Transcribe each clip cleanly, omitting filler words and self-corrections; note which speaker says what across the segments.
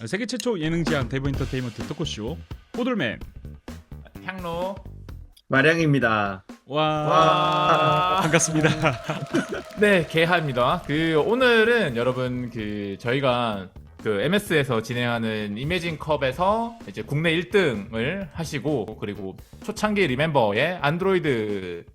Speaker 1: 세계 최초 예능지향 대부 엔터테인먼트 토크쇼 호들맨.
Speaker 2: 향로.
Speaker 3: 마량입니다.
Speaker 1: 와, 반갑습니다.
Speaker 2: 네, 개하입니다. 오늘은 여러분 저희가 MS에서 진행하는 이매진 컵에서 이제 국내 1등을 하시고, 그리고 초창기 리멤버의 안드로이드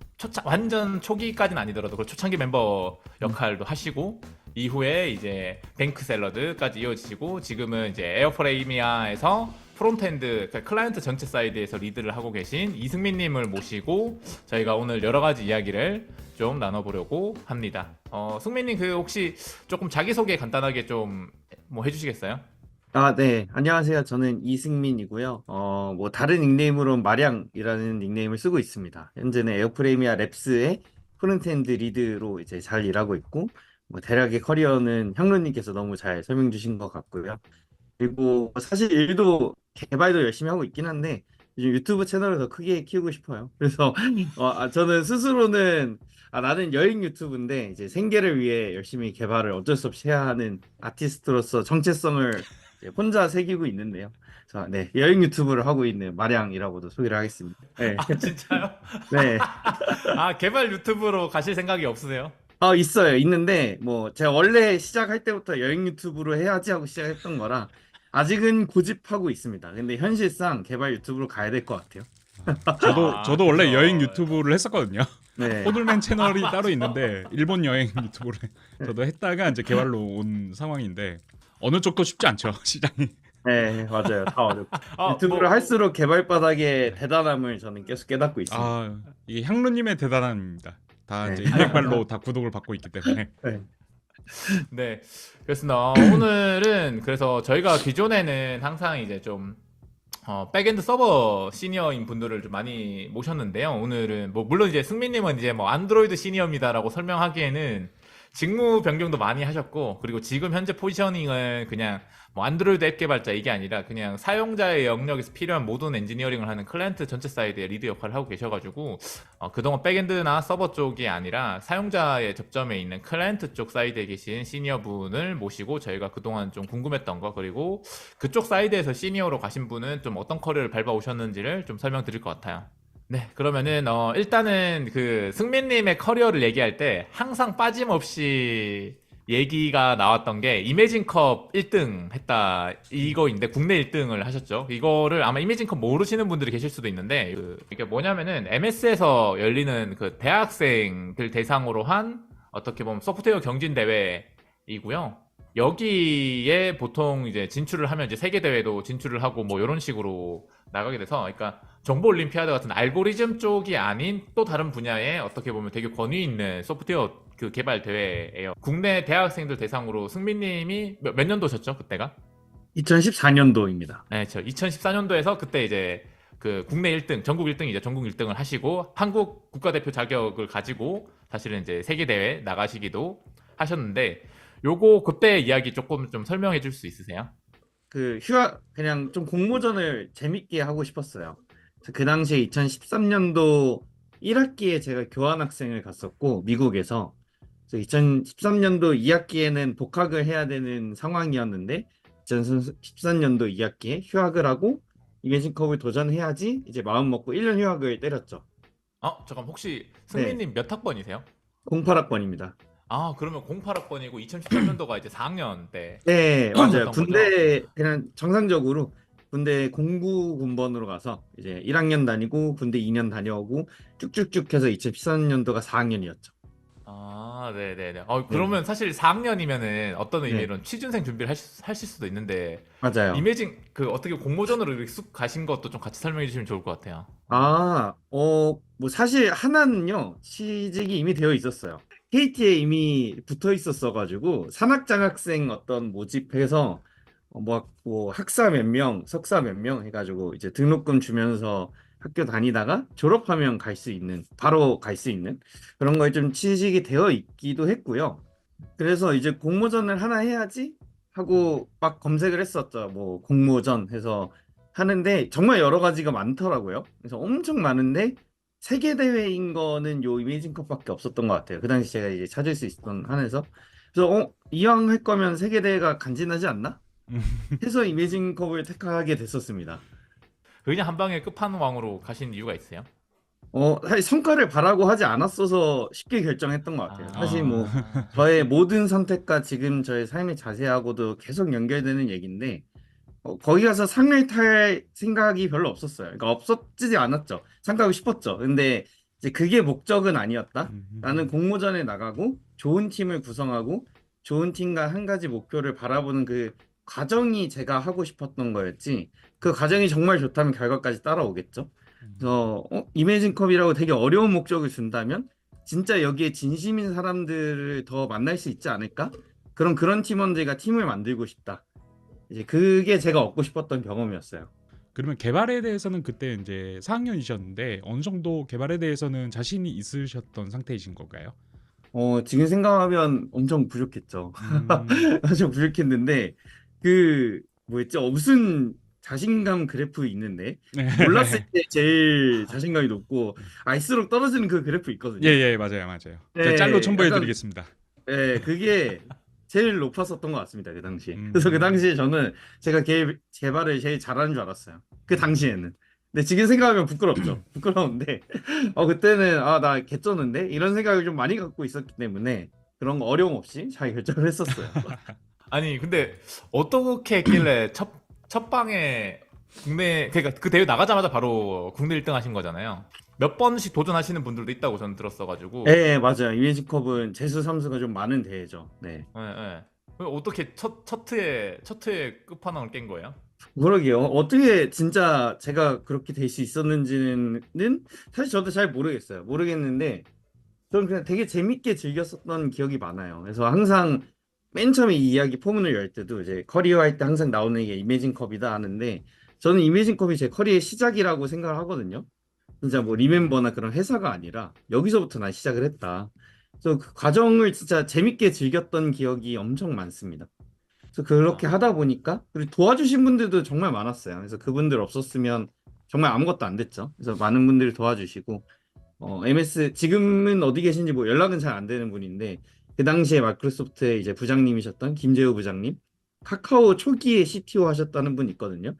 Speaker 2: 완전 초기까지는 아니더라도 그 초창기 멤버 역할도 하시고, 이후에 이제 뱅크 샐러드까지 이어지시고, 지금은 이제 에어프레이미아에서 프론트엔드, 그러니까 클라이언트 전체 사이드에서 리드를 하고 계신 이승민님을 모시고 저희가 오늘 여러 가지 이야기를 좀 나눠보려고 합니다. 승민님 혹시 조금 자기소개 간단하게 좀 뭐 해주시겠어요?
Speaker 3: 네. 안녕하세요. 저는 이승민이고요. 뭐 다른 닉네임으로 마량이라는 닉네임을 쓰고 있습니다. 현재는 에어프레이미아 랩스의 프론트엔드 리드로 이제 잘 일하고 있고, 뭐 대략의 커리어는 형루님께서 너무 잘 설명 주신 것 같고요. 그리고 사실 일도 개발도 열심히 하고 있긴 한데 요즘 유튜브 채널을 더 크게 키우고 싶어요. 그래서 저는 스스로는 나는 여행 유튜브인데 이제 생계를 위해 열심히 개발을 어쩔 수 없이 해야 하는 아티스트로서 정체성을 이제 혼자 새기고 있는데요. 자, 네, 여행 유튜브를 하고 있는 마량이라고도 소개를 하겠습니다. 네,
Speaker 2: 아, 진짜요?
Speaker 3: 네.
Speaker 2: 개발 유튜브로 가실 생각이 없으세요?
Speaker 3: 있어요. 있는데, 뭐, 제가 원래 시작할 때부터 여행 유튜브로 해야지 하고 시작했던 거라, 아직은 고집하고 있습니다. 근데 현실상 개발 유튜브로 가야 될 것 같아요.
Speaker 1: 저도 원래
Speaker 2: 그죠.
Speaker 1: 여행 유튜브를 했었거든요.
Speaker 3: 네.
Speaker 1: 호들맨 채널이 따로 있는데 일본 여행 유튜브를 저도 했다가 이제 개발로 온 상황인데 어느 쪽도 쉽지 않죠, 시장이.
Speaker 3: 네, 맞아요. 다 어렵고. 유튜브를
Speaker 2: 뭐,
Speaker 3: 할수록 개발 바닥의 대단함을 저는 계속 깨닫고 있습니다.
Speaker 1: 이게 향루님의 대단함입니다. 다
Speaker 3: 네.
Speaker 1: 이제 인맥발로 다 구독을 받고 있기 때문에.
Speaker 3: 네.
Speaker 2: 네, 그렇습니다. 오늘은 그래서 저희가 기존에는 항상 이제 좀 백엔드 서버 시니어인 분들을 좀 많이 모셨는데요. 오늘은 뭐 물론 이제 승민님은 이제 뭐 안드로이드 시니어입니다라고 설명하기에는 직무 변경도 많이 하셨고, 그리고 지금 현재 포지셔닝은 그냥 뭐 안드로이드 앱 개발자 이게 아니라 그냥 사용자의 영역에서 필요한 모든 엔지니어링을 하는 클라이언트 전체 사이드의 리드 역할을 하고 계셔가지고 그동안 백엔드나 서버 쪽이 아니라 사용자의 접점에 있는 클라이언트 쪽 사이드에 계신 시니어 분을 모시고 저희가 그동안 좀 궁금했던 거, 그리고 그쪽 사이드에서 시니어로 가신 분은 좀 어떤 커리어를 밟아 오셨는지를 좀 설명드릴 것 같아요. 네, 그러면은 일단은 승민님의 커리어를 얘기할 때 항상 빠짐없이 얘기가 나왔던 게 이매진컵 1등 했다 이거인데, 국내 1등을 하셨죠. 이거를 아마 이매진컵 모르시는 분들이 계실 수도 있는데, 이게 뭐냐면은 MS에서 열리는 대학생들 대상으로 한 어떻게 보면 소프트웨어 경진 대회이고요. 여기에 보통 이제 진출을 하면 이제 세계 대회도 진출을 하고 뭐 이런 식으로 나가게 돼서, 그러니까 정보 올림피아드 같은 알고리즘 쪽이 아닌 또 다른 분야에 어떻게 보면 되게 권위 있는 소프트웨어 개발 대회예요. 국내 대학생들 대상으로 승민님이 몇 년도셨죠, 그때가?
Speaker 3: 2014년도입니다.
Speaker 2: 네, 저 2014년도에서 그때 이제 국내 1등, 전국 1등이죠. 전국 1등을 하시고 한국 국가대표 자격을 가지고 사실은 이제 세계 대회 나가시기도 하셨는데, 요거 그때 이야기 조금 좀 설명해 줄 수 있으세요?
Speaker 3: 휴학, 그냥 좀 공모전을 재밌게 하고 싶었어요. 그래서 그 당시에 2013년도 1학기에 제가 교환학생을 갔었고, 미국에서. 그래서 2013년도 2학기에는 복학을 해야 되는 상황이었는데, 2014년도 2학기에 휴학을 하고, 이매진컵을 도전해야지, 이제 마음 먹고 1년 휴학을 때렸죠.
Speaker 2: 잠깐 혹시
Speaker 3: 네,
Speaker 2: 승민님 몇 학번이세요?
Speaker 3: 08학번입니다.
Speaker 2: 그러면 08학번이고 2013년도가 이제 4학년 때
Speaker 3: 네, 맞아요.
Speaker 2: 였던 거죠?
Speaker 3: 군대, 그냥 정상적으로 군대 공부 군번으로 가서 이제 1학년 다니고 군대 2년 다녀오고 쭉쭉쭉 해서 2013년도가 4학년이었죠.
Speaker 2: 네네네.
Speaker 3: 네,
Speaker 2: 그러면 사실 4학년이면은 어떤
Speaker 3: 네,
Speaker 2: 의미로는 취준생 준비를 하실 수도 있는데,
Speaker 3: 맞아요.
Speaker 2: 이매진 어떻게 공모전으로 이렇게 쑥 가신 것도 좀 같이 설명해 주시면 좋을 것 같아요.
Speaker 3: 뭐 사실 하나는요, 취직이 이미 되어 있었어요. KT에 이미 붙어 있었어가지고 산학장학생 어떤 모집해서 뭐 학사 몇 명, 석사 몇 명 해가지고 이제 등록금 주면서 학교 다니다가 졸업하면 갈 수 있는, 바로 갈 수 있는 그런 거에 좀 취직이 되어 있기도 했고요. 그래서 이제 공모전을 하나 해야지 하고 막 검색을 했었죠. 뭐 공모전 해서 하는데 정말 여러 가지가 많더라고요. 그래서 엄청 많은데 세계 대회인 거는 요 이메이징컵밖에 없었던 것 같아요. 그 당시 제가 이제 찾을 수 있었던 한에서. 그래서 이왕 할 거면 세계 대회가 간지나지 않나? 해서 이매진컵을 택하게 됐었습니다.
Speaker 2: 그냥 한 방에 끝판왕으로 가신 이유가 있어요?
Speaker 3: 사실 성과를 바라고 하지 않았어서 쉽게 결정했던 것 같아요. 사실 뭐 저의 모든 선택과 지금 저의 삶의 자세하고도 계속 연결되는 얘기인데 거기 가서 상을 탈 생각이 별로 없었어요. 그러니까 없었지 않았죠. 상 타고 싶었죠. 근데 이제 그게 목적은 아니었다. 나는 공모전에 나가고 좋은 팀을 구성하고 좋은 팀과 한 가지 목표를 바라보는 그 과정이 제가 하고 싶었던 거였지. 그 과정이 정말 좋다면 결과까지 따라오겠죠. 그래서 이매진 컵이라고 되게 어려운 목적을 준다면 진짜 여기에 진심인 사람들을 더 만날 수 있지 않을까? 그런 팀원들과 팀을 만들고 싶다. 이제 그게 제가 얻고 싶었던 경험이었어요.
Speaker 1: 그러면 개발에 대해서는 그때 이제 4학년이셨는데 어느 정도 개발에 대해서는 자신이 있으셨던 상태이신 건가요?
Speaker 3: 지금 생각하면 엄청 부족했죠.
Speaker 1: 음,
Speaker 3: 엄청 부족했는데 그 뭐였죠? 무슨 자신감 그래프 있는데 올랐을 때 제일 자신감이 높고 알수록 떨어지는 그 그래프 있거든요.
Speaker 1: 예예 맞아요 맞아요. 제가
Speaker 3: 네,
Speaker 1: 짤로 첨부해
Speaker 3: 약간
Speaker 1: 드리겠습니다.
Speaker 3: 그게 제일 높았었던 것 같습니다. 그 당시에. 그래서 그 당시에 저는 제가 개발을 제일 잘하는 줄 알았어요. 그 당시에는. 근데 지금 생각하면 부끄럽죠. 부끄러운데 그때는 나 개쩌는데 이런 생각을 좀 많이 갖고 있었기 때문에 그런 거 어려움 없이 잘 결정을 했었어요.
Speaker 2: 아니 근데 어떻게 했길래 첫 방에 국내 그러니까 그 대회 나가자마자 바로 국내 1등 하신 거잖아요. 몇 번씩 도전하시는 분들도 있다고 저는 들었어가지고.
Speaker 3: 네, 맞아요. 이메지컵은 재수 삼수가 좀 많은 대회죠. 네.
Speaker 2: 예, 예. 어떻게 첫 회에 끝판왕을 깬 거예요?
Speaker 3: 그러게요. 어떻게 진짜 제가 그렇게 될 수 있었는지는 사실 저도 잘 모르겠어요. 모르겠는데 저는 그냥 되게 재밌게 즐겼었던 기억이 많아요. 그래서 항상 맨 처음에 이 이야기 포문을 열 때도 이제 커리어 할 때 항상 나오는 게 이매진 컵이다 하는데 저는 이매진 컵이 제 커리어의 시작이라고 생각을 하거든요. 진짜 뭐 리멤버나 그런 회사가 아니라 여기서부터 난 시작을 했다. 그래서 그 과정을 진짜 재밌게 즐겼던 기억이 엄청 많습니다. 그래서 그렇게 하다 보니까 그리고 도와주신 분들도 정말 많았어요. 그래서 그분들 없었으면 정말 아무것도 안 됐죠. 그래서 많은 분들이 도와주시고 MS 지금은 어디 계신지 뭐 연락은 잘 안 되는 분인데 그 당시에 마이크로소프트의 이제 부장님이셨던 김재우 부장님, 카카오 초기에 CTO 하셨다는 분 있거든요.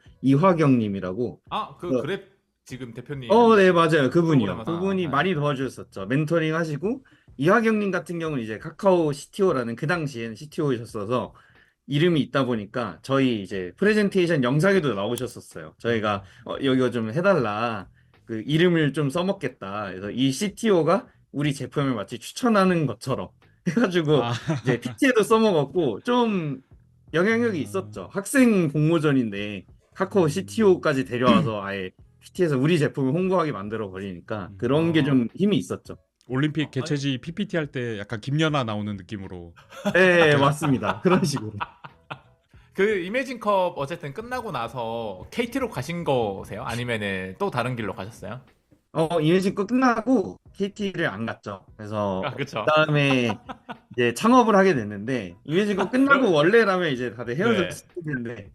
Speaker 3: 이화경님이라고.
Speaker 2: 그 그랩 지금 대표님
Speaker 3: 네, 맞아요. 그분이요.
Speaker 2: 프로그래머.
Speaker 3: 그분이
Speaker 2: 네.
Speaker 3: 많이 도와주셨었죠. 멘토링 하시고 이화경님 같은 경우는 이제 카카오 CTO라는 그 당시에는 CTO이셨어서 이름이 있다 보니까 저희 이제 프레젠테이션 영상에도 나오셨었어요. 저희가 여기가 좀 해달라. 그 이름을 좀 써먹겠다. 그래서 이 CTO가 우리 제품을 마치 추천하는 것처럼 해가지고
Speaker 1: 아,
Speaker 3: 이제 PT에도 써먹었고 좀 영향력이 있었죠. 학생 공모전인데 카카오 CTO까지 데려와서 아예 PT에서 우리 제품을 홍보하게 만들어 버리니까 그런 게 좀 힘이 있었죠.
Speaker 1: 올림픽
Speaker 2: 아니,
Speaker 1: 개최지 PPT 할 때 약간 김연아 나오는 느낌으로.
Speaker 3: 네, 맞습니다. 그런 식으로.
Speaker 2: 그 이매진컵 어쨌든 끝나고 나서 KT로 가신 거세요? 아니면은 또 다른 길로 가셨어요?
Speaker 3: 이미지 거 끝나고 KT를 안 갔죠. 그래서
Speaker 2: 그쵸.
Speaker 3: 그다음에 이제 창업을 하게 됐는데 이미지 거 끝나고 원래라면 이제 다들
Speaker 2: 네.
Speaker 3: 헤어졌을 텐데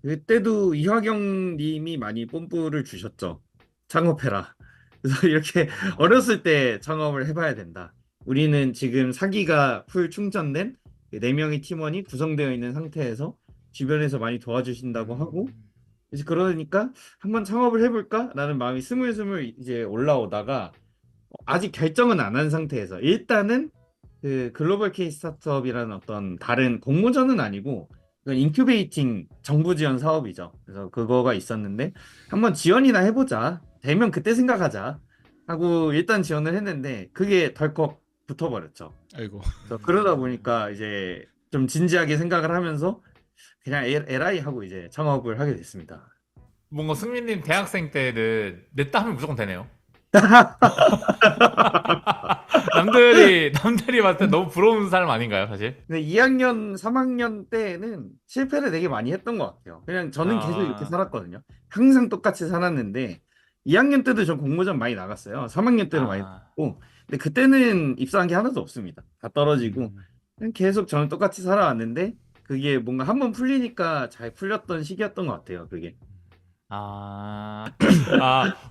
Speaker 3: 그때도 이화경 님이 많이 뽐뿌를 주셨죠. 창업해라. 그래서 이렇게 어렸을 때 창업을 해봐야 된다. 우리는 지금 사기가 풀 충전된 4명의 팀원이 구성되어 있는 상태에서 주변에서 많이 도와주신다고 하고 이제 그러니까 한번 창업을 해볼까라는 마음이 스물스물 이제 올라오다가 아직 결정은 안 한 상태에서 일단은 그 글로벌 K 스타트업이라는 어떤 다른 공모전은 아니고 이건 인큐베이팅 정부 지원 사업이죠. 그래서 그거가 있었는데 한번 지원이나 해보자. 되면 그때 생각하자 하고 일단 지원을 했는데 그게 덜컥 붙어버렸죠.
Speaker 1: 아이고.
Speaker 3: 그래서 그러다 보니까 이제 좀 진지하게 생각을 하면서 그냥 LI 하고 이제 창업을 하게 됐습니다.
Speaker 2: 뭔가 승민님 대학생 때는 냈다 하면 무조건 되네요. 남들이 봤을 때 너무 부러운 사람 아닌가요, 사실?
Speaker 3: 근데 2학년, 3학년 때는 실패를 되게 많이 했던 것 같아요. 그냥 저는 계속 이렇게 살았거든요. 항상 똑같이 살았는데 2학년 때도 전 공모전 많이 나갔어요. 3학년 때도 많이 나갔고 근데 그때는 입사한 게 하나도 없습니다. 다 떨어지고 그냥 계속 저는 똑같이 살아왔는데 그게 뭔가 한번 풀리니까 잘 풀렸던 시기였던 것 같아요. 그게.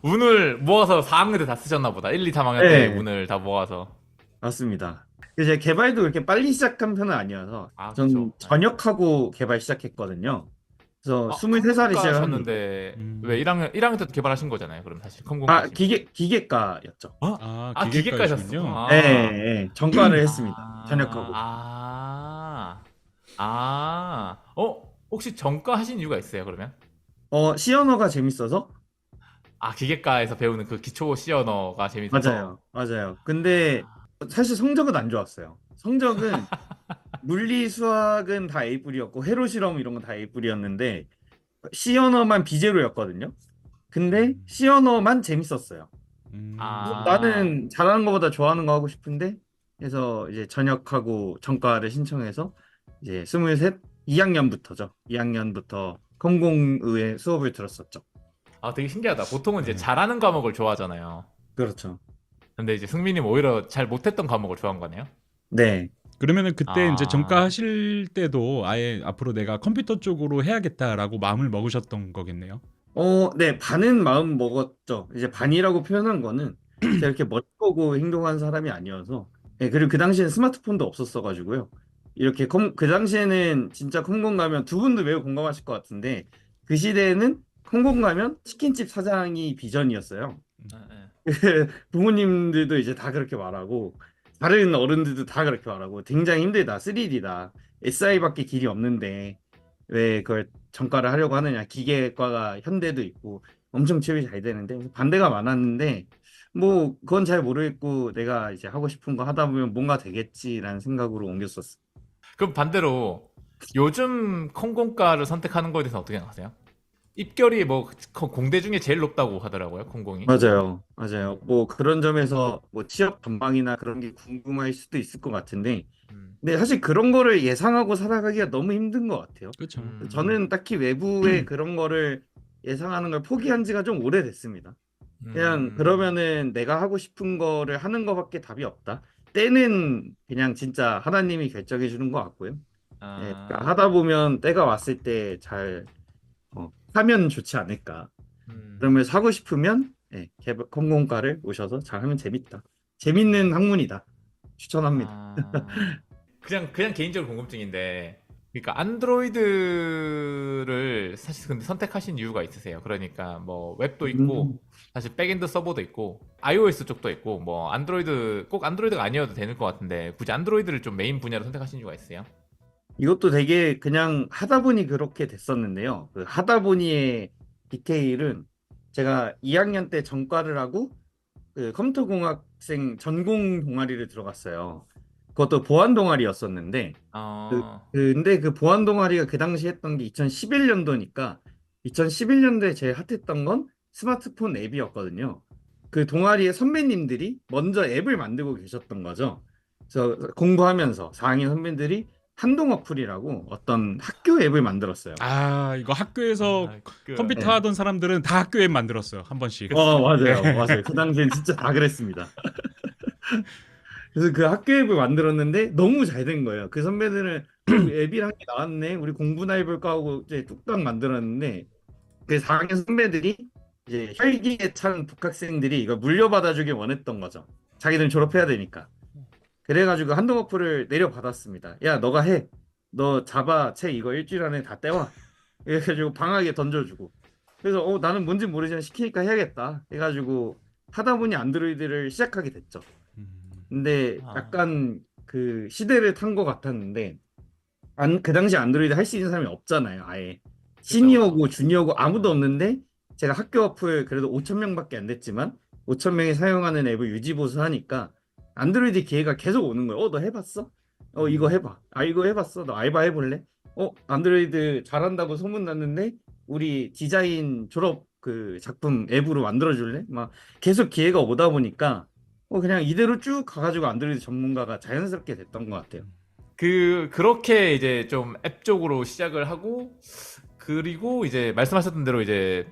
Speaker 2: 운을 모아서 4학년 때 다 쓰셨나 보다. 1, 2, 3학년 때
Speaker 3: 네.
Speaker 2: 운을 다 모아서.
Speaker 3: 맞습니다. 제 개발도 그렇게 빨리 시작한 편은 아니어서
Speaker 2: 아,
Speaker 3: 전
Speaker 2: 그쵸. 네.
Speaker 3: 전역하고 개발 시작했거든요. 그래서
Speaker 2: 아,
Speaker 3: 23살에
Speaker 2: 컴공과
Speaker 3: 시작합니다.
Speaker 2: 하셨는데 왜
Speaker 1: 음.
Speaker 2: 1학년 때도 개발하신 거잖아요. 그럼 사실
Speaker 3: 아,
Speaker 2: 컴공까지.
Speaker 3: 기계과였죠.
Speaker 2: 어?
Speaker 1: 아,
Speaker 2: 아, 기계과셨어.
Speaker 1: 기계과이시군요.
Speaker 3: 예,
Speaker 2: 아.
Speaker 3: 전과를 했습니다. 전역하고.
Speaker 2: 아. 혹시 전과 하신 이유가 있어요, 그러면?
Speaker 3: C 언어가 재밌어서?
Speaker 2: 아, 기계과에서 배우는 그 기초 C 언어가 재밌어서.
Speaker 3: 맞아요. 맞아요. 근데
Speaker 2: 아.
Speaker 3: 사실 성적은 안 좋았어요. 성적은 물리, 수학은 다 A뿔이었고 회로 실험 이런 건 다 A뿔이었는데 C 언어만 B제로였거든요. 근데
Speaker 1: 음.
Speaker 3: C 언어만 재밌었어요. 그래서
Speaker 2: 아.
Speaker 3: 나는 잘하는 것보다 좋아하는 거 하고 싶은데 그래서 이제 전역하고 전과를 신청해서 이제 23, 2학년부터죠. 2학년부터 컴공의의 수업을 들었었죠.
Speaker 2: 아, 되게 신기하다. 보통은 이제
Speaker 1: 네.
Speaker 2: 잘하는 과목을 좋아하잖아요.
Speaker 3: 그렇죠.
Speaker 2: 근데 이제 승민님 오히려 잘 못했던 과목을 좋아한 거네요.
Speaker 3: 네.
Speaker 1: 그러면은 그때 이제 전과
Speaker 2: 아.
Speaker 1: 하실 때도 아예 앞으로 내가 컴퓨터 쪽으로 해야겠다라고 마음을 먹으셨던 거겠네요.
Speaker 3: 네, 반은 마음 먹었죠. 이제 반이라고 표현한 거는 제가 이렇게 멋보고 행동한 사람이 아니어서. 네, 그리고 그 당시엔 스마트폰도 없었어가지고요. 이렇게 그 당시에는 진짜 컴공 가면 두 분도 매우 공감하실 것 같은데 그 시대에는 컴공 가면 치킨집 사장이 비전이었어요.
Speaker 1: 음.
Speaker 3: 부모님들도 이제 다 그렇게 말하고 다른 어른들도 다 그렇게 말하고 굉장히 힘들다 3D다 SI밖에 길이 없는데 왜 그걸 전과를 하려고 하느냐 기계과가 현대도 있고 엄청 취업이 잘 되는데 그래서 반대가 많았는데 뭐 그건 잘 모르겠고 내가 이제 하고 싶은 거 하다 보면 뭔가 되겠지라는 생각으로 옮겼었어.
Speaker 2: 그럼 반대로 요즘 컴공과를 선택하는 거에 대해서 어떻게 생각하세요? 입결이 뭐 공대 중에 제일 높다고 하더라고요, 컴공이.
Speaker 3: 맞아요, 맞아요. 뭐 그런 점에서 뭐 취업 전망이나 그런 게 궁금할 수도 있을 것 같은데
Speaker 2: 음.
Speaker 3: 근데 사실 그런 거를 예상하고 살아가기가 너무 힘든 것 같아요.
Speaker 1: 그렇죠.
Speaker 2: 음.
Speaker 3: 저는 딱히 외부의 그런 거를 예상하는 걸 포기한 지가 좀 오래됐습니다. 그냥
Speaker 2: 음.
Speaker 3: 그러면은 내가 하고 싶은 거를 하는 거밖에 답이 없다. 때는 그냥 진짜 하나님이 결정해 주는 것 같고요. 예, 그러니까
Speaker 2: 아.
Speaker 3: 하다 보면 때가 왔을 때 잘 하면 좋지 않을까.
Speaker 2: 음.
Speaker 3: 그러면서 하고 싶으면 컴공과를 오셔서 잘 하면 재밌다. 재밌는 학문이다. 추천합니다.
Speaker 2: 아. 그냥 개인적으로 궁금증인데, 그러니까 안드로이드를 사실 근데 선택하신 이유가 있으세요? 그러니까 뭐 웹도
Speaker 3: 음,
Speaker 2: 있고 사실 백엔드 서버도 있고 iOS 쪽도 있고 뭐 안드로이드 꼭 안드로이드가 아니어도 되는 것 같은데 굳이 안드로이드를 좀 메인 분야로 선택하신 이유가 있으세요?
Speaker 3: 이것도 되게 그냥 하다 보니 그렇게 됐었는데요. 그 하다 보니의 디테일은 제가 2학년 때 전과를 하고 그 컴퓨터공학생 전공 동아리를 들어갔어요. 그것도 보안 동아리였었는데
Speaker 2: 어.
Speaker 3: 근데 그 보안 동아리가 그 당시 했던 게 2011년도니까 2011년도에 제일 핫했던 건 스마트폰 앱이었거든요. 그 동아리의 선배님들이 먼저 앱을 만들고 계셨던 거죠. 그래서 공부하면서 4학년 선배들이 한동 어플이라고 어떤 학교 앱을 만들었어요.
Speaker 1: 아, 이거 학교에서 컴퓨터
Speaker 3: 네.
Speaker 1: 하던 사람들은 다 학교에 만들었어요. 한 번씩. 예.
Speaker 3: 맞아요. 맞아요. 그 당시엔 진짜 다 그랬습니다. 그래서 그 학교 앱을 만들었는데 너무 잘 된 거예요. 그 선배들은 앱이란 게 나왔네. 우리 공부나 해볼까 하고 이제 뚝딱 만들었는데 그 4학년 선배들이 이제 혈기에 찬 복학생들이 이걸 물려받아주길 원했던 거죠. 자기들은 졸업해야 되니까. 그래가지고 한동 어플을 내려받았습니다. 야, 너가 해. 너 자바 책 이거 일주일 안에 다 떼와. 이래가지고 방학에 던져주고. 그래서 나는 뭔지 모르지만 시키니까 해야겠다. 해가지고 하다 보니 안드로이드를 시작하게 됐죠.
Speaker 1: 음.
Speaker 3: 근데
Speaker 2: 아.
Speaker 3: 약간 그 시대를 탄 것 같았는데 그 당시 안드로이드 할 수 있는 사람이 없잖아요. 아예
Speaker 2: 그쵸, 그쵸.
Speaker 3: 시니어고 주니어고 아무도
Speaker 2: 아.
Speaker 3: 없는데 제가 학교 어플 그래도 5천 명밖에 안 됐지만 5천 명이 사용하는 앱을 유지 보수하니까 안드로이드 기회가 계속 오는 거예요. 너 해봤어? 이거
Speaker 2: 음.
Speaker 3: 해봐. 아 이거 해봤어? 너 알바 해볼래? 안드로이드 잘한다고 소문 났는데 우리 디자인 졸업 그 작품 앱으로 만들어줄래? 막 계속 기회가 오다 보니까 그냥 이대로 쭉 가가지고 안드로이드 전문가가 자연스럽게 됐던 것 같아요.
Speaker 2: 그렇게 이제 좀 앱 쪽으로 시작을 하고, 그리고 이제 말씀하셨던 대로 이제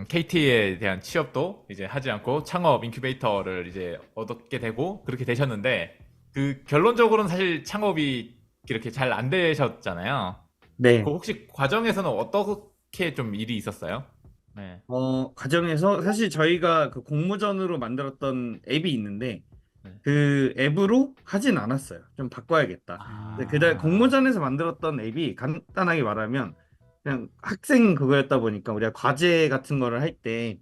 Speaker 2: KT에 대한 취업도 이제 하지 않고 창업 인큐베이터를 이제 얻게 되고 그렇게 되셨는데, 그 결론적으로는 사실 창업이 이렇게 잘 안 되셨잖아요. 그
Speaker 3: 네.
Speaker 2: 혹시 과정에서는 어떻게 좀 일이 있었어요? 네.
Speaker 3: 과정에서 사실 저희가 그 공모전으로 만들었던 앱이 있는데 그 앱으로 하진 않았어요. 좀 바꿔야겠다. 근데 그날 공모전에서 만들었던 앱이 간단하게 말하면 그냥 학생 그거였다 보니까 우리가 과제 같은 거를 할 때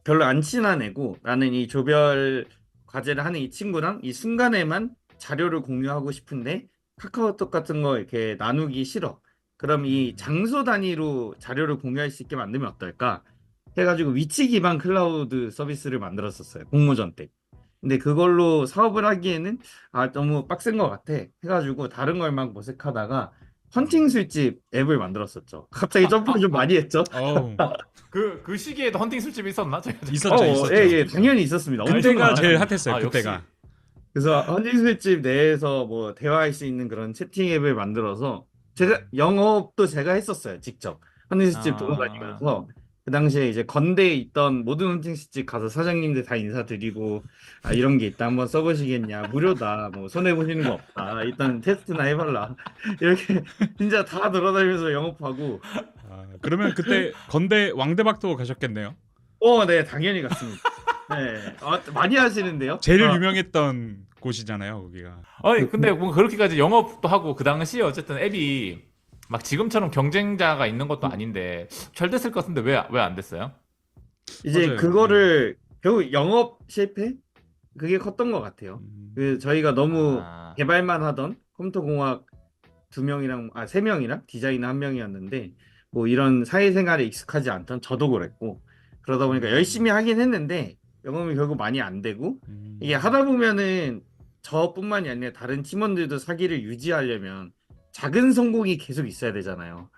Speaker 3: 별로 안 친한 애고 나는 이 조별 과제를 하는 이 친구랑 이 순간에만 자료를 공유하고 싶은데 카카오톡 같은 거 이렇게 나누기 싫어. 그럼 이 장소 단위로 자료를 공유할 수 있게 만들면 어떨까? 해가지고 위치 기반 클라우드 서비스를 만들었었어요. 공모전 때. 근데 그걸로 사업을 하기에는 너무 빡센 것 같아. 해가지고 다른 걸 막 모색하다가 헌팅 술집 앱을 만들었었죠. 갑자기 점프를 좀 많이 했죠.
Speaker 1: 어우,
Speaker 2: 그 시기에도 헌팅 술집이 있었나? 제가
Speaker 1: 있었죠, 있었죠.
Speaker 3: 예, 예, 당연히 있었습니다. 엄청
Speaker 1: 그때가 제일
Speaker 3: 많았습니다.
Speaker 1: 핫했어요.
Speaker 2: 아, 역시.
Speaker 1: 그때가.
Speaker 3: 그래서 헌팅술집 내에서 뭐 대화할 수 있는 그런 채팅 앱을 만들어서 제가 영업도 제가 했었어요. 직접 헌팅술집 돌아다니면서 그 당시에 이제 건대에 있던 모든 헌팅술집 가서 사장님들 다 인사드리고 이런 게 있다 한번 써보시겠냐 무료다 뭐 손해 보시는 거 없다 일단 테스트나 해봐라 이렇게 진짜 다 돌아다니면서 영업하고
Speaker 1: 그러면 그때 건대 왕대박도 가셨겠네요.
Speaker 3: 네 당연히 갔습니다. 네 많이 하시는데요.
Speaker 1: 제일 유명했던 곳이잖아요, 거기가.
Speaker 2: 아니 근데 뭐 그렇게까지 영업도 하고 그 당시에 어쨌든 앱이 막 지금처럼 경쟁자가 있는 것도 아닌데 잘 됐을 것 같은데 왜 안 됐어요?
Speaker 3: 이제
Speaker 1: 맞아요.
Speaker 3: 그거를 결국 영업 실패? 그게 컸던 것 같아요. 그 저희가 너무 개발만 하던 컴퓨터공학 2명이랑 3명이랑 디자이너 1명이었는데 뭐 이런 사회생활에 익숙하지 않던 저도 그랬고 그러다 보니까 열심히 하긴 했는데 영업이 결국 많이 안 되고 이게 하다 보면은 저뿐만이 아니라 다른 팀원들도 사기를 유지하려면 작은 성공이 계속 있어야 되잖아요.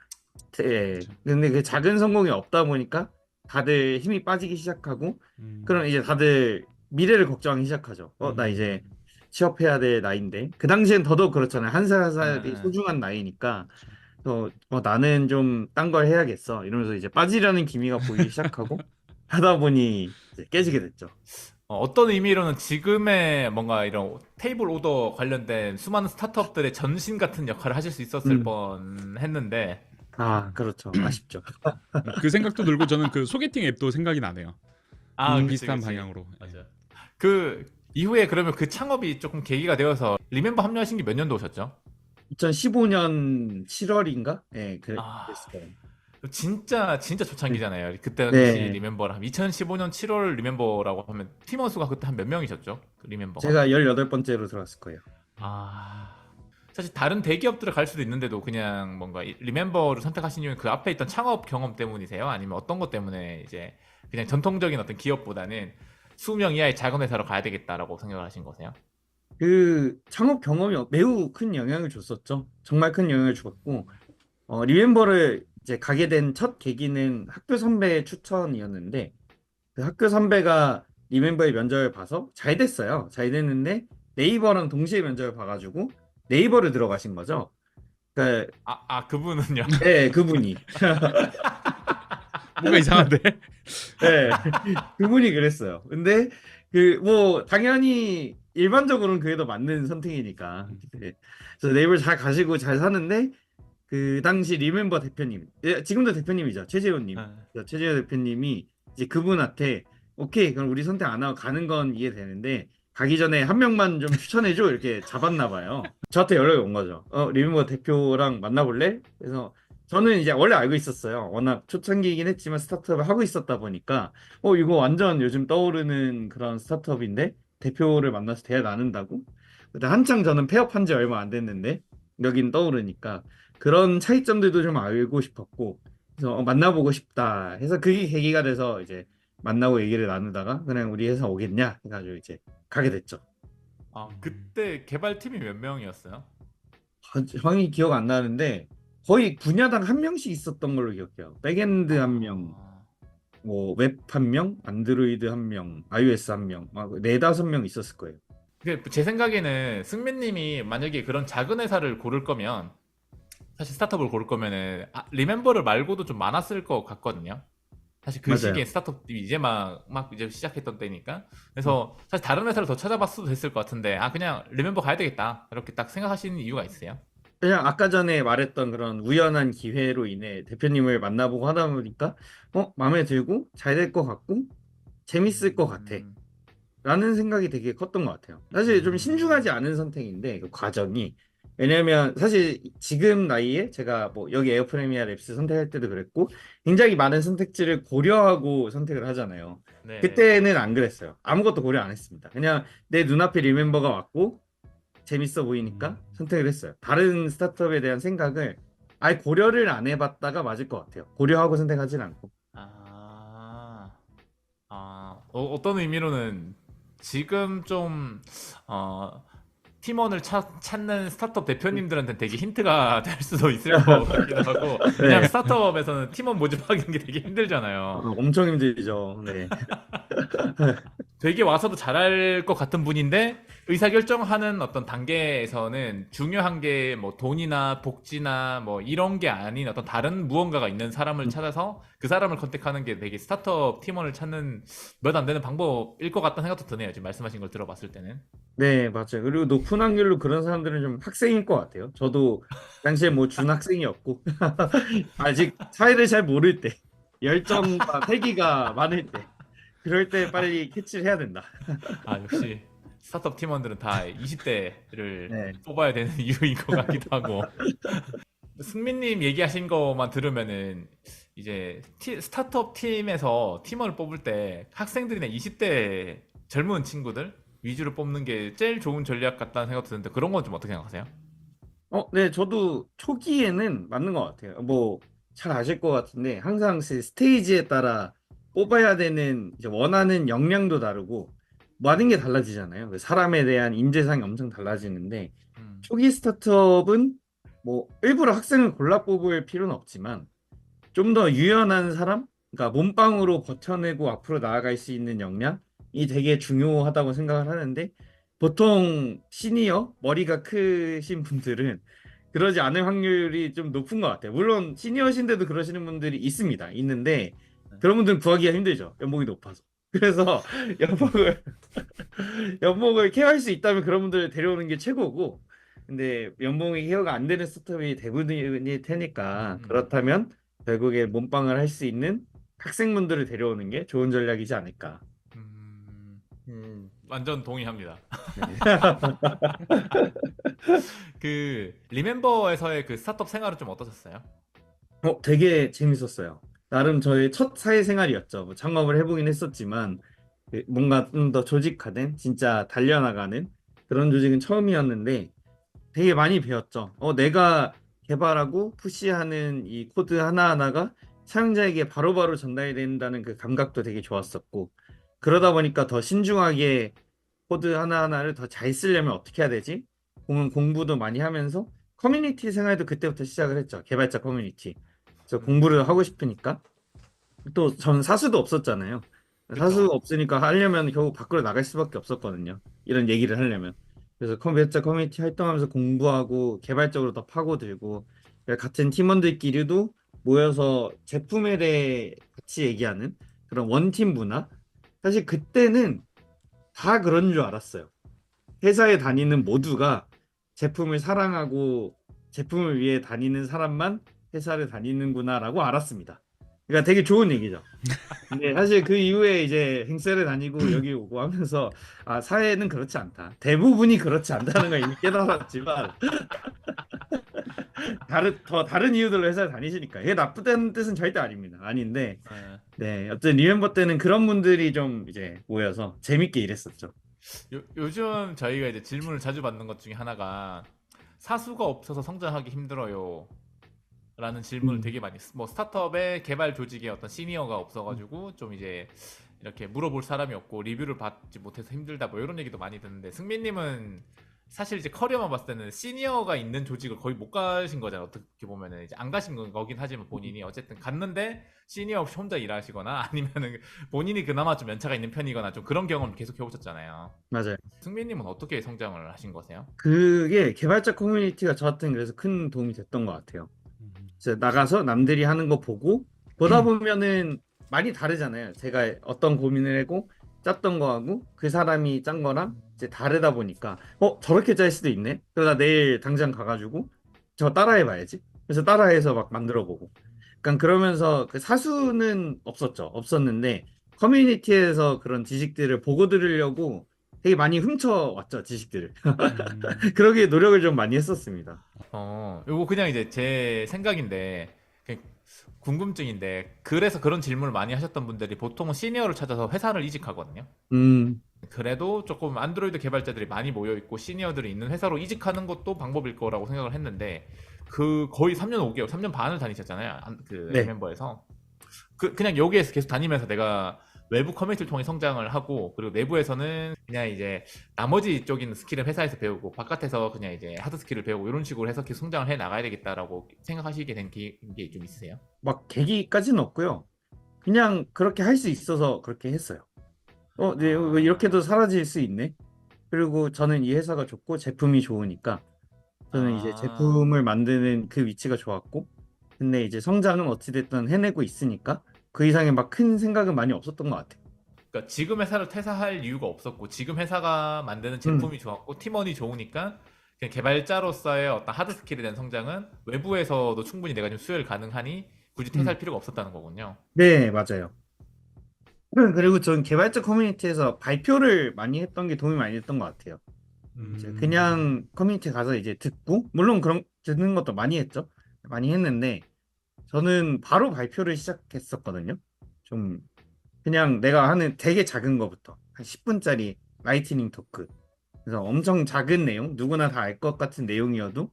Speaker 3: 예. 근데 그 작은 성공이 없다 보니까 다들 힘이 빠지기 시작하고 그럼 이제 다들 미래를 걱정하기 시작하죠. 나 이제 취업해야 될 나이인데 그 당시엔 더더욱 그렇잖아요. 한 살 한 살이 소중한 나이니까 나는 좀 딴 걸 해야겠어 이러면서 이제 빠지려는 기미가 보이기 시작하고 하다 보니 이제 깨지게 됐죠.
Speaker 2: 어떤 의미로는 지금의 뭔가 이런 테이블 오더 관련된 수많은 스타트업들의 전신 같은 역할을 하실 수 있었을 뻔했는데
Speaker 3: 그렇죠. 아쉽죠.
Speaker 1: 그 생각도 들고 저는 그 소개팅 앱도 생각이 나네요.
Speaker 2: 그치,
Speaker 1: 비슷한
Speaker 2: 그치.
Speaker 1: 방향으로.
Speaker 2: 맞아. 그 이후에 그러면 그 창업이 조금 계기가 되어서 리멤버 합류하신 게 몇 년도 오셨죠?
Speaker 3: 2015년 7월인가? 네,
Speaker 2: 아.
Speaker 3: 그랬어요.
Speaker 2: 진짜 초창기잖아요. 그때
Speaker 3: 네.
Speaker 2: 당시 리멤버랑 2015년 7월 리멤버라고 하면 팀원 수가 그때 한 몇 명이셨죠? 그 리멤버가.
Speaker 3: 제가 18번째로 들어왔을 거예요.
Speaker 2: 사실 다른 대기업들을 갈 수도 있는데도 그냥 뭔가 리멤버를 선택하신 이유는 그 앞에 있던 창업 경험 때문이세요? 아니면 어떤 것 때문에 이제 그냥 전통적인 어떤 기업보다는 수명 이하의 작은 회사로 가야 되겠다라고 생각을 하신 거세요?
Speaker 3: 그 창업 경험이 매우 큰 영향을 줬었죠. 정말 큰 영향을 주었고 리멤버를 이제 가게 된 첫 계기는 학교 선배 추천이었는데 그 학교 선배가 리멤버의 면접을 봐서 잘 됐어요. 잘 됐는데 네이버랑 동시에 면접을 봐가지고 네이버를 들어가신 거죠. 그러니까
Speaker 2: 그분은요?
Speaker 3: 네, 그분이
Speaker 1: 뭔가 이상한데?
Speaker 3: 네, 그분이 그랬어요. 근데 그 뭐 당연히 일반적으로는 그게 더 맞는 선택이니까. 네. 그래서 네이버를 잘 가시고 잘 사는데 그 당시 리멤버 대표님, 지금도 대표님이죠. 최재훈님. 최재훈 대표님이 이제 그분한테 오케이, 그럼 우리 선택 안 하고 가는 건 이해되는데 가기 전에 한 명만 좀 추천해줘 이렇게 잡았나 봐요. 저한테 연락이 온 거죠. 리멤버 대표랑 만나볼래? 그래서 저는 이제 원래 알고 있었어요. 워낙 초창기이긴 했지만 스타트업을 하고 있었다 보니까 이거 완전 요즘 떠오르는 그런 스타트업인데 대표를 만나서 대화 나눈다고? 근데 한창 저는 폐업한 지 얼마 안 됐는데 여긴 떠오르니까 그런 차이점들도 좀 알고 싶었고 그래서 만나보고 싶다 해서 그게 계기가 돼서 이제 만나고 얘기를 나누다가 그냥 우리 회사 오겠냐 해가지고 이제 가게 됐죠.
Speaker 2: 그때 개발팀이 몇 명이었어요?
Speaker 3: 정확히 기억 안 나는데 거의 분야당 한 명씩 있었던 걸로 기억해요. 백엔드 한 명, 뭐 웹 한 명, 안드로이드 한 명, iOS 한 명, 네다섯 명 있었을 거예요.
Speaker 2: 제 생각에는 승민님이 만약에 그런 작은 회사를 고를 거면 사실 스타트업을 고를 거면은 리멤버를 말고도 좀 많았을 것 같거든요. 사실 그
Speaker 3: 맞아요.
Speaker 2: 시기에 스타트업이 이제 막 이제 시작했던 때니까. 그래서 사실 다른 회사를 더 찾아봤어도 됐을 것 같은데 그냥 리멤버 가야 되겠다 이렇게 딱 생각하시는 이유가 있어요?
Speaker 3: 그냥 아까 전에 말했던 그런 우연한 기회로 인해 대표님을 만나보고 하다 보니까 마음에 들고 잘 될 것 같고 재밌을 것 같아 라는 생각이 되게 컸던 것 같아요. 사실 좀 신중하지 않은 선택인데 그 과정이 왜냐면 사실 지금 나이에 제가 뭐 여기 에어프레미아 랩스 선택할 때도 그랬고 굉장히 많은 선택지를 고려하고 선택을 하잖아요.
Speaker 2: 네네.
Speaker 3: 그때는 안 그랬어요. 아무것도 고려 안 했습니다. 그냥 내 눈앞에 리멤버가 왔고 재밌어 보이니까 선택을 했어요. 다른 스타트업에 대한 생각을 아예 고려를 안 해봤다가 맞을 것 같아요. 고려하고 선택하진 않고.
Speaker 2: 아, 어떤 의미로는 지금 좀, 어, 팀원을 찾는 스타트업 대표님들한테 되게 힌트가 될 수도 있을 것 같기도 하고, 왜냐하면
Speaker 3: 네.
Speaker 2: 스타트업에서는 팀원 모집하는 게 되게 힘들잖아요.
Speaker 3: 엄청 힘들죠. 네.
Speaker 2: 되게 와서도 잘할 것 같은 분인데 의사결정하는 어떤 단계에서는 중요한 게 뭐 돈이나 복지나 뭐 이런 게 아닌 어떤 다른 무언가가 있는 사람을 찾아서 그 사람을 컨택하는 게 되게 스타트업 팀원을 찾는 몇 안 되는 방법일 것 같다는 생각도 드네요. 지금 말씀하신 걸 들어봤을 때는.
Speaker 3: 네, 맞아요. 그리고 높은 확률로 그런 사람들은 좀 학생일 것 같아요. 저도 당시에 뭐 준학생이었고 아직 사회를 잘 모를 때 열정과 패기가 많을 때 그럴 때 빨리 캐치를 해야 된다.
Speaker 2: 아, 역시 스타트업 팀원들은 다 20대를
Speaker 3: 네.
Speaker 2: 뽑아야 되는 이유인 것 같기도 하고. 승민님 얘기하신 것만 들으면은 이제 스타트업 팀에서 팀원을 뽑을 때 학생들이나 20대 젊은 친구들 위주로 뽑는 게 제일 좋은 전략 같다는 생각도 드는데 그런 건 좀 어떻게 생각하세요?
Speaker 3: 네, 저도 초기에는 맞는 것 같아요. 뭐, 잘 아실 것 같은데, 항상 그 스테이지에 따라 뽑아야 되는, 이제 원하는 역량도 다르고, 많은 게 달라지잖아요. 그 사람에 대한 인재상이 엄청 달라지는데,
Speaker 2: 음,
Speaker 3: 초기 스타트업은 뭐, 일부러 학생을 골라 뽑을 필요는 없지만, 좀 더 유연한 사람? 그러니까 몸빵으로 버텨내고 앞으로 나아갈 수 있는 역량이 되게 중요하다고 생각을 하는데 보통 시니어 머리가 크신 분들은 그러지 않을 확률이 좀 높은 것 같아요. 물론 시니어신데도 그러시는 분들이 있습니다. 있는데 그런 분들은 구하기가 힘들죠. 연봉이 높아서. 그래서 연봉을 연봉을 케어할 수 있다면 그런 분들을 데려오는 게 최고고 근데 연봉이 케어가 안 되는 스타트업이 대부분일 테니까
Speaker 2: 음,
Speaker 3: 그렇다면 결국에 몸빵을 할 수 있는 학생분들을 데려오는 게 좋은 전략이지 않을까.
Speaker 2: 완전 동의합니다.
Speaker 3: 네.
Speaker 2: 그 리멤버에서의 그 스타트업 생활은 좀 어떠셨어요?
Speaker 3: 되게 재밌었어요. 나름 저의 첫 사회생활이었죠. 뭐 창업을 해보긴 했었지만 뭔가 좀 더 조직화된 진짜 달려나가는 그런 조직은 처음이었는데 되게 많이 배웠죠. 내가 개발하고 푸시하는 이 코드 하나하나가 사용자에게 바로바로 전달이 된다는 그 감각도 되게 좋았었고, 그러다 보니까 더 신중하게 코드 하나하나를 더 잘 쓰려면 어떻게 해야 되지? 공부도 많이 하면서 커뮤니티 생활도 그때부터 시작을 했죠. 개발자 커뮤니티. 그래서 공부를 하고 싶으니까. 또 전 사수도 없었잖아요. 사수가
Speaker 2: 그쵸.
Speaker 3: 없으니까 하려면 결국 밖으로 나갈 수밖에 없었거든요. 이런 얘기를 하려면. 그래서 컴퓨터 커뮤니티 활동하면서 공부하고 개발적으로 더 파고들고 같은 팀원들끼리도 모여서 제품에 대해 같이 얘기하는 그런 원팀 문화. 사실 그때는 다 그런 줄 알았어요. 회사에 다니는 모두가 제품을 사랑하고 제품을 위해 다니는 사람만 회사를 다니는구나라고 알았습니다. 그러니까 되게 좋은 얘기죠. 근데 사실 그 이후에 이제 행사를 다니고 여기 오고 하면서 사회는 그렇지 않다. 대부분이 그렇지 않다는 걸 이미 깨달았지만 더 다른 이유들로 회사를 다니시니까 이게 나쁘다는 뜻은 절대 아닙니다. 아닌데
Speaker 2: 네.
Speaker 3: 네, 어쨌든 리멤버 때는 그런 분들이 좀 이제 모여서 재밌게 일했었죠.
Speaker 2: 요즘 저희가 이제 질문을 자주 받는 것 중에 하나가 사수가 없어서 성장하기 힘들어요. 라는 질문을
Speaker 3: 음.
Speaker 2: 되게 많이 뭐 스타트업의 개발 조직에 어떤 시니어가 없어가지고 좀 이제 이렇게 물어볼 사람이 없고 리뷰를 받지 못해서 힘들다 뭐 이런 얘기도 많이 듣는데 승민님은 사실 이제 커리어만 봤을 때는 시니어가 있는 조직을 거의 못 가신 거잖아요. 어떻게 보면은 이제 안 가신 거긴 하지만 본인이 어쨌든 갔는데 시니어 없이 혼자 일하시거나 아니면은 본인이 그나마 좀 연차가 있는 편이거나 좀 그런 경험 계속 해오셨잖아요.
Speaker 3: 맞아요.
Speaker 2: 승민님은 어떻게 성장을 하신 거세요?
Speaker 3: 그게 개발자 커뮤니티가 저한테는 그래서 큰 도움이 됐던 것 같아요. 그래서 나가서 남들이 하는 거 보고 보다 보면은 많이 다르잖아요. 제가 어떤 고민을 하고 짰던 거하고 그 사람이 짠 거랑 이제 다르다 보니까 저렇게 짤 수도 있네. 그러다 내일 당장 가가지고 저 따라해 봐야지. 그래서 따라해서 막 만들어 보고. 약간 그러면서 그 사수는 없었죠. 없었는데 커뮤니티에서 그런 지식들을 보고 들으려고 되게 많이 훔쳐왔죠, 지식들을.
Speaker 1: 음,
Speaker 3: 그러기에 노력을 좀 많이 했었습니다.
Speaker 2: 요거 그냥 이제 제 생각인데, 그냥 궁금증인데, 그래서 그런 질문을 많이 하셨던 분들이 보통은 시니어를 찾아서 회사를 이직하거든요.
Speaker 3: 음,
Speaker 2: 그래도 조금 안드로이드 개발자들이 많이 모여 있고 시니어들이 있는 회사로 이직하는 것도 방법일 거라고 생각을 했는데, 그 거의 3년 5개월, 3년 반을 다니셨잖아요. 그
Speaker 3: 네.
Speaker 2: 엠멤버에서. 그냥 여기에서 계속 다니면서 내가 외부 커뮤니티를 통해 성장을 하고, 그리고 내부에서는 그냥 이제 나머지 쪽인 스킬은 회사에서 배우고 바깥에서 그냥 이제 하드 스킬을 배우고 이런 식으로 해서 계속 성장을 해 나가야 되겠다라고 생각하시게 된 게 좀 있으세요?
Speaker 3: 막 계기까지는 없고요. 그냥 그렇게 할 수 있어서 그렇게 했어요. 네, 왜 이렇게도
Speaker 2: 아,
Speaker 3: 사라질 수 있네? 그리고 저는 이 회사가 좋고 제품이 좋으니까 저는 이제
Speaker 2: 아,
Speaker 3: 제품을 만드는 그 위치가 좋았고, 근데 이제 성장은 어찌됐든 해내고 있으니까 그 이상의 막 큰 생각은 많이 없었던 것 같아요.
Speaker 2: 그러니까 지금 회사를 퇴사할 이유가 없었고 지금 회사가 만드는
Speaker 3: 음,
Speaker 2: 제품이 좋았고 팀원이 좋으니까 그냥 개발자로서의 어떤 하드 스킬에 대한 성장은 외부에서도 충분히 내가 좀 수혈 가능하니 굳이 퇴사할
Speaker 3: 음.
Speaker 2: 필요가 없었다는 거군요.
Speaker 3: 네, 맞아요. 그리고 전 개발자 커뮤니티에서 발표를 많이 했던 게 도움이 많이 됐던 것 같아요. 이제
Speaker 1: 음,
Speaker 3: 그냥 커뮤니티 가서 이제 듣고, 물론 그런 듣는 것도 많이 했죠. 많이 했는데 저는 바로 발표를 시작했었거든요. 좀 그냥 내가 하는 되게 작은 거부터 한 10분짜리 라이트닝 토크. 그래서 엄청 작은 내용, 누구나 다 알 것 같은 내용이어도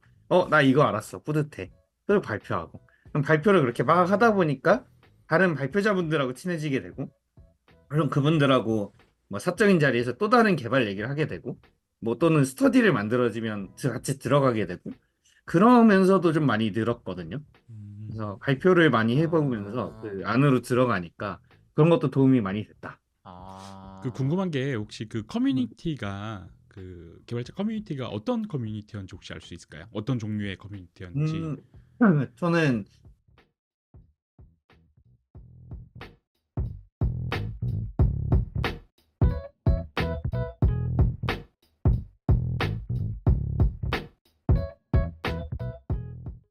Speaker 3: 나 이거 알았어. 뿌듯해. 그리고 발표하고. 그럼 발표를 그렇게 막 하다 보니까 다른 발표자분들하고 친해지게 되고, 물론 그분들하고 뭐 사적인 자리에서 또 다른 개발 얘기를 하게 되고, 뭐 또는 스터디를 만들어지면 같이 들어가게 되고, 그러면서도 좀 많이 늘었거든요.
Speaker 1: 음.
Speaker 3: 그래서 발표를 많이 해보면서
Speaker 2: 아,
Speaker 3: 그 안으로 들어가니까 그런 것도 도움이 많이 됐다.
Speaker 1: 그
Speaker 2: 아,
Speaker 1: 궁금한 게 혹시 그
Speaker 3: 음.
Speaker 1: 커뮤니티가 그 개발자 커뮤니티가 어떤 커뮤니티였는지 혹시 알 수 있을까요? 어떤 종류의 커뮤니티였는지.
Speaker 3: 음, 저는